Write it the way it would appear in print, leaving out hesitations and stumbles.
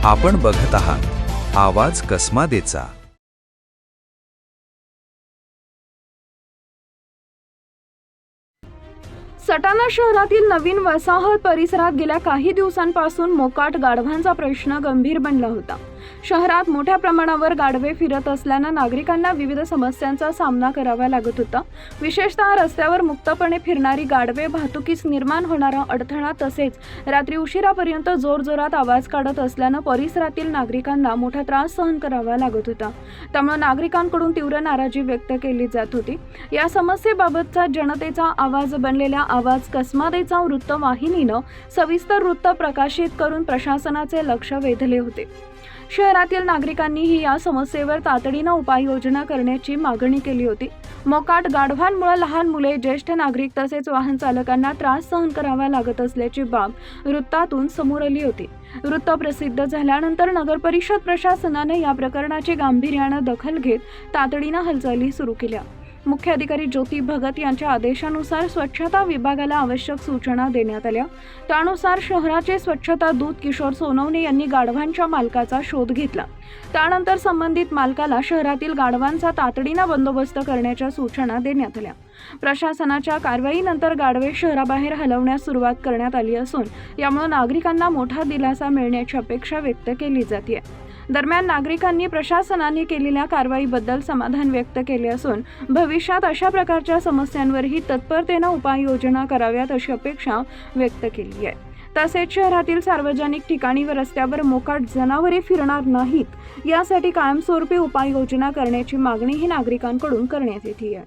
आपण बघत आहात आवाज कसमादेचा। सटाणा शहरातील नवीन वसाहत परिसरात गेल्या काही दिवसांपासून मोकाट गाढवांचा प्रश्न गंभीर बनला होता। शहरात मोठ्या प्रमाणावर गाढवे फिरत असल्याने नागरिकांना विविध समस्यांचा सामना करावा लागत होता। विशेषतः रस्त्यावर मुक्तपणे फिरणारी गाढवे वाहतुकीस निर्माण होणारा अडथळा तसेच रात्री उशिरापर्यंत जोरजोरात आवाज काढत असल्याने परिसरातील नागरिकांना मोठा त्रास सहन करावा लागत होता। त्यामुळे नागरिकांकडून तीव्र नाराजी व्यक्त केली जात होती। या समस्येबाबतचा जनतेचा आवाज बनलेल्या आवाज कसमादेचा वृत्तवाहिनीनं सविस्तर वृत्त प्रकाशित करून प्रशासनाचे लक्ष वेधले होते। शहरातील नागरिकांनीही या समस्येवर तातडीने उपाययोजना करण्याची मागणी केली होती। मोकाट गाढवांमुळे लहान मुले, ज्येष्ठ नागरिक तसेच वाहन चालकांना त्रास सहन करावा लागत असल्याची बाब वृत्तातून समोर आली होती। वृत्त प्रसिद्ध झाल्यानंतर नगरपरिषद प्रशासनाने या प्रकरणाची गांभीर्याने दखल घेत तातडीने हालचाली सुरू केल्या। मुख्य अधिकारी ज्योती भगत यांच्या आदेशानुसार स्वच्छता विभागाला आवश्यक सूचना देण्यात आल्या। त्यानुसार शहराचे स्वच्छता दूत किशोर सोनवणे यांनी गाढवांच्या मालकाचा शोध घेतला। त्यानंतर संबंधित मालकाला शहरातील गाढवांचा तातडीने बंदोबस्त करण्याच्या सूचना देण्यात आल्या। प्रशासनाच्या कारवाईनंतर गाढवे शहराबाहेर हलवण्यास सुरुवात करण्यात आली असून यामुळे नागरिकांना मोठा दिलासा मिळण्याची अपेक्षा व्यक्त केली जाते। दरम्यान नागरिकांनी प्रशासनाने केलेल्या कारवाईबद्दल समाधान व्यक्त केले असून भविष्यात अशा प्रकारच्या समस्यांवरही तत्परतेने उपाययोजना कराव्यात अशी अपेक्षा व्यक्त केली आहे। तसेच शहरातील सार्वजनिक ठिकाणी व रस्त्यावर मोकाट जनावरे फिरणार नाहीत यासाठी कायमस्वरूपी उपाययोजना करण्याची मागणीही नागरिकांकडून करण्यात येते आहे।